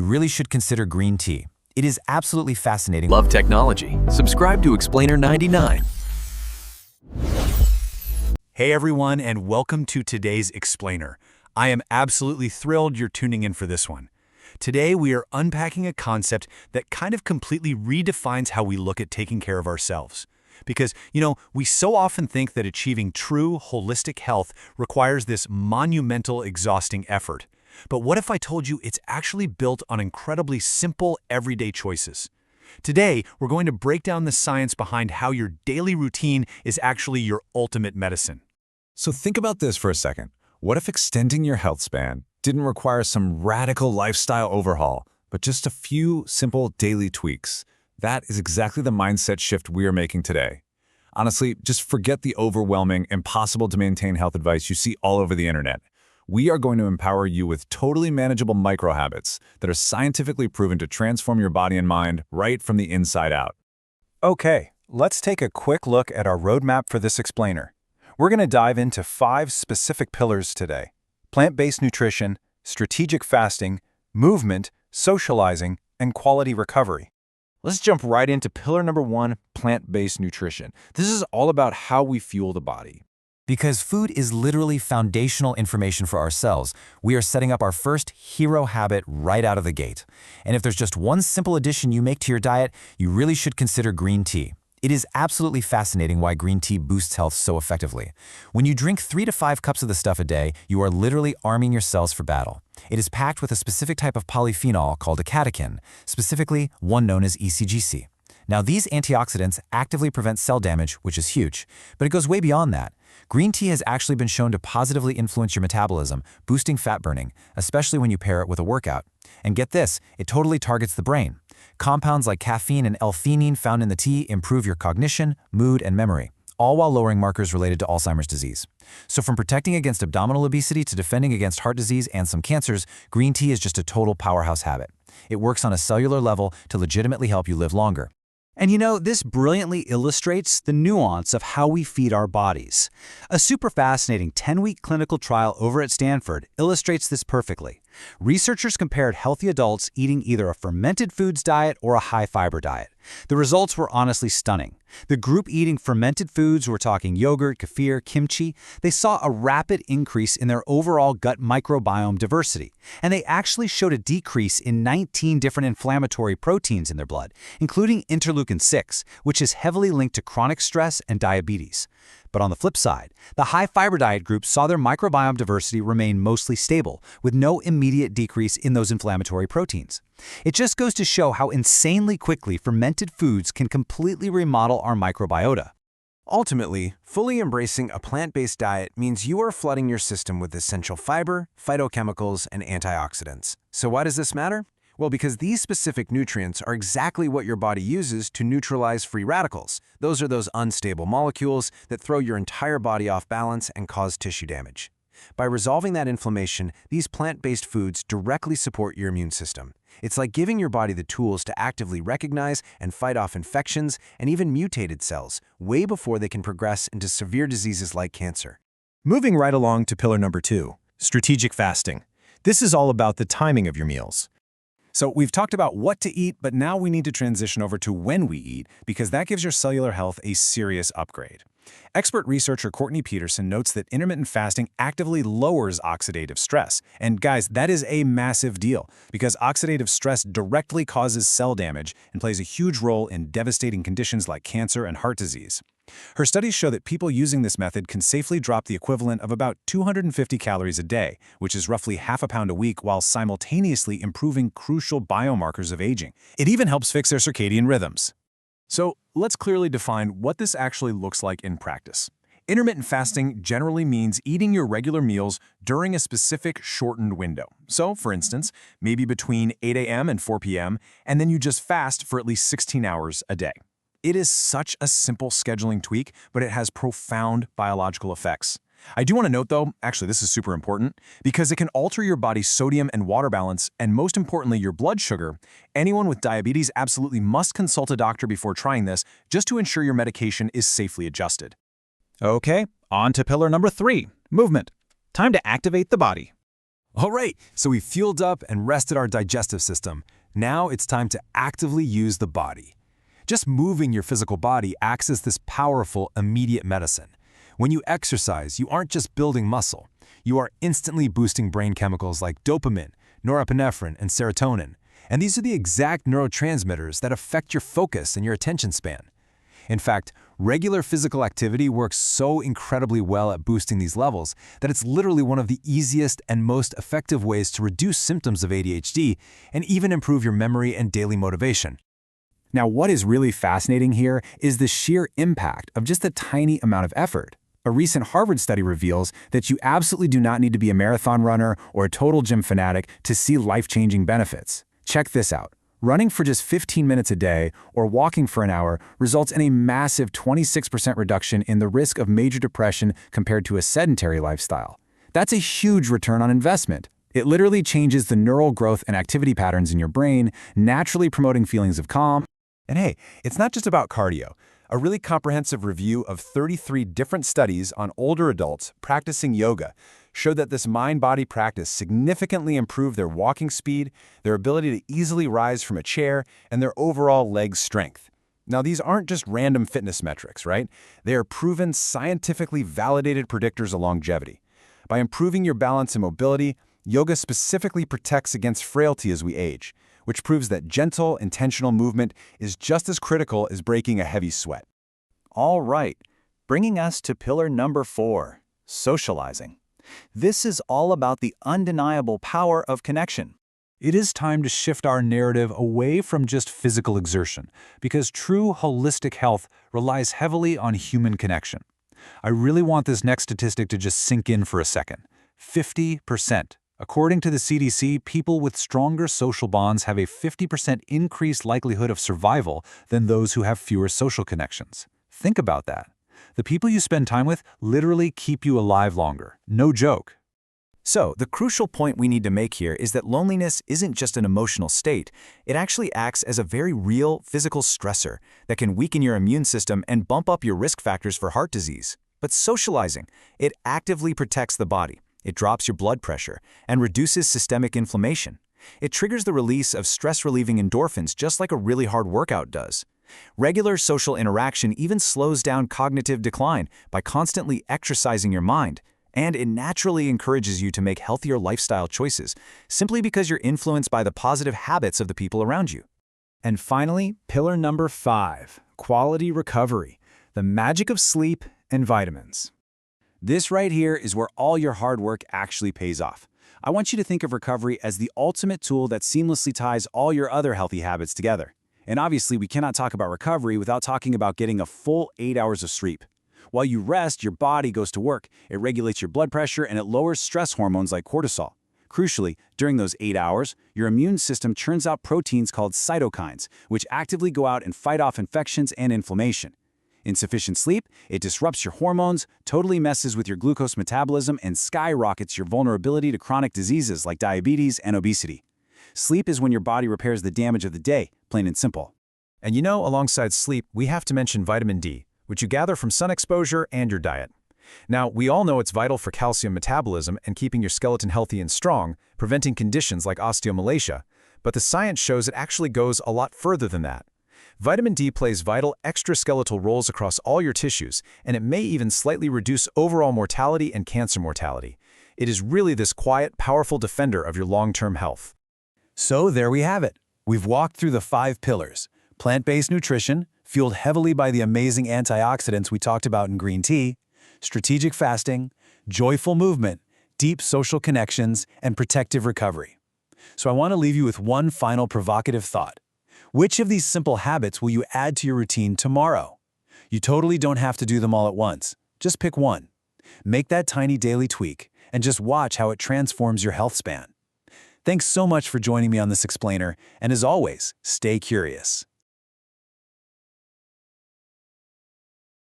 You really should consider green tea. It is absolutely fascinating. Love technology? Subscribe to Explainer 99. Hey everyone, and welcome to today's Explainer. I am absolutely thrilled you're tuning in for this one. Today we are unpacking a concept that kind of completely redefines how we look at taking care of ourselves. Because, we so often think that achieving true, holistic health requires this monumental, exhausting effort. But what if I told you it's actually built on incredibly simple, everyday choices? Today, we're going to break down the science behind how your daily routine is actually your ultimate medicine. So think about this for a second. What if extending your health span didn't require some radical lifestyle overhaul, but just a few simple daily tweaks? That is exactly the mindset shift we are making today. Honestly, just forget the overwhelming, impossible to maintain health advice you see all over the internet. We are going to empower you with totally manageable micro habits that are scientifically proven to transform your body and mind right from the inside out. Okay, let's take a quick look at our roadmap for this explainer. We're going to dive into 5 specific pillars today: plant-based nutrition, strategic fasting, movement, socializing, and quality recovery. Let's jump right into pillar number 1, plant-based nutrition. This is all about how we fuel the body. Because food is literally foundational information for our cells, we are setting up our first hero habit right out of the gate. And if there's just one simple addition you make to your diet, you really should consider green tea. It is absolutely fascinating why green tea boosts health so effectively. When you drink 3 to 5 cups of the stuff a day, you are literally arming your cells for battle. It is packed with a specific type of polyphenol called a catechin, specifically one known as ECGC. Now, these antioxidants actively prevent cell damage, which is huge, but it goes way beyond that. Green tea has actually been shown to positively influence your metabolism, boosting fat burning, especially when you pair it with a workout. And get this, it totally targets the brain. Compounds like caffeine and L-theanine found in the tea improve your cognition, mood, and memory, all while lowering markers related to Alzheimer's disease. So from protecting against abdominal obesity to defending against heart disease and some cancers, green tea is just a total powerhouse habit. It works on a cellular level to legitimately help you live longer. And this brilliantly illustrates the nuance of how we feed our bodies. A super fascinating 10-week clinical trial over at Stanford illustrates this perfectly. Researchers compared healthy adults eating either a fermented foods diet or a high-fiber diet. The results were honestly stunning. The group eating fermented foods, we're talking yogurt, kefir, kimchi, they saw a rapid increase in their overall gut microbiome diversity. And they actually showed a decrease in 19 different inflammatory proteins in their blood, including interleukin-6, which is heavily linked to chronic stress and diabetes. But on the flip side, the high-fiber diet group saw their microbiome diversity remain mostly stable, with no immediate decrease in those inflammatory proteins. It just goes to show how insanely quickly fermented foods can completely remodel our microbiota. Ultimately, fully embracing a plant-based diet means you are flooding your system with essential fiber, phytochemicals, and antioxidants. So why does this matter? Well, because these specific nutrients are exactly what your body uses to neutralize free radicals. Those are those unstable molecules that throw your entire body off balance and cause tissue damage. By resolving that inflammation, these plant-based foods directly support your immune system. It's like giving your body the tools to actively recognize and fight off infections and even mutated cells way before they can progress into severe diseases like cancer. Moving right along to pillar number 2, strategic fasting. This is all about the timing of your meals. So we've talked about what to eat, but now we need to transition over to when we eat, because that gives your cellular health a serious upgrade. Expert researcher Courtney Peterson notes that intermittent fasting actively lowers oxidative stress. And guys, that is a massive deal, because oxidative stress directly causes cell damage and plays a huge role in devastating conditions like cancer and heart disease. Her studies show that people using this method can safely drop the equivalent of about 250 calories a day, which is roughly half a pound a week, while simultaneously improving crucial biomarkers of aging. It even helps fix their circadian rhythms. So let's clearly define what this actually looks like in practice. Intermittent fasting generally means eating your regular meals during a specific shortened window. So, for instance, maybe between 8 a.m. and 4 p.m., and then you just fast for at least 16 hours a day. It is such a simple scheduling tweak, but it has profound biological effects. I do want to note, though, actually this is super important, because it can alter your body's sodium and water balance, and most importantly, your blood sugar. Anyone with diabetes absolutely must consult a doctor before trying this, just to ensure your medication is safely adjusted. Okay, on to pillar number 3, movement. Time to activate the body. All right, so we fueled up and rested our digestive system. Now it's time to actively use the body. Just moving your physical body acts as this powerful, immediate medicine. When you exercise, you aren't just building muscle. You are instantly boosting brain chemicals like dopamine, norepinephrine, and serotonin. And these are the exact neurotransmitters that affect your focus and your attention span. In fact, regular physical activity works so incredibly well at boosting these levels that it's literally one of the easiest and most effective ways to reduce symptoms of ADHD and even improve your memory and daily motivation. Now, what is really fascinating here is the sheer impact of just a tiny amount of effort. A recent Harvard study reveals that you absolutely do not need to be a marathon runner or a total gym fanatic to see life-changing benefits. Check this out. Running for just 15 minutes a day or walking for an hour results in a massive 26% reduction in the risk of major depression compared to a sedentary lifestyle. That's a huge return on investment. It literally changes the neural growth and activity patterns in your brain, naturally promoting feelings of calm. And hey, it's not just about cardio. A really comprehensive review of 33 different studies on older adults practicing yoga showed that this mind-body practice significantly improved their walking speed, their ability to easily rise from a chair, and their overall leg strength. Now, these aren't just random fitness metrics, right? They are proven, scientifically validated predictors of longevity. By improving your balance and mobility, yoga specifically protects against frailty as we age, which proves that gentle, intentional movement is just as critical as breaking a heavy sweat. All right, bringing us to pillar number 4, socializing. This is all about the undeniable power of connection. It is time to shift our narrative away from just physical exertion, because true holistic health relies heavily on human connection. I really want this next statistic to just sink in for a second. 50%. According to the CDC, people with stronger social bonds have a 50% increased likelihood of survival than those who have fewer social connections. Think about that. The people you spend time with literally keep you alive longer. No joke. So, the crucial point we need to make here is that loneliness isn't just an emotional state. It actually acts as a very real physical stressor that can weaken your immune system and bump up your risk factors for heart disease. But socializing, it actively protects the body. It drops your blood pressure and reduces systemic inflammation. It triggers the release of stress-relieving endorphins just like a really hard workout does. Regular social interaction even slows down cognitive decline by constantly exercising your mind, and it naturally encourages you to make healthier lifestyle choices, simply because you're influenced by the positive habits of the people around you. And finally, pillar number 5, quality recovery, the magic of sleep and vitamins. This right here is where all your hard work actually pays off. I want you to think of recovery as the ultimate tool that seamlessly ties all your other healthy habits together. And obviously, we cannot talk about recovery without talking about getting a full 8 hours of sleep. While you rest, your body goes to work. It regulates your blood pressure and it lowers stress hormones like cortisol. Crucially, during those 8 hours, your immune system churns out proteins called cytokines, which actively go out and fight off infections and inflammation. Insufficient sleep, it disrupts your hormones, totally messes with your glucose metabolism, and skyrockets your vulnerability to chronic diseases like diabetes and obesity. Sleep is when your body repairs the damage of the day, plain and simple. And you know, alongside sleep, we have to mention vitamin D, which you gather from sun exposure and your diet. Now, we all know it's vital for calcium metabolism and keeping your skeleton healthy and strong, preventing conditions like osteomalacia, but the science shows it actually goes a lot further than that. Vitamin D plays vital extraskeletal roles across all your tissues, and it may even slightly reduce overall mortality and cancer mortality. It is really this quiet, powerful defender of your long-term health. So there we have it. We've walked through the 5 pillars: plant-based nutrition, fueled heavily by the amazing antioxidants we talked about in green tea, strategic fasting, joyful movement, deep social connections, and protective recovery. So I want to leave you with one final provocative thought. Which of these simple habits will you add to your routine tomorrow? You totally don't have to do them all at once. Just pick one. Make that tiny daily tweak, and just watch how it transforms your health span. Thanks so much for joining me on this explainer, and as always, stay curious.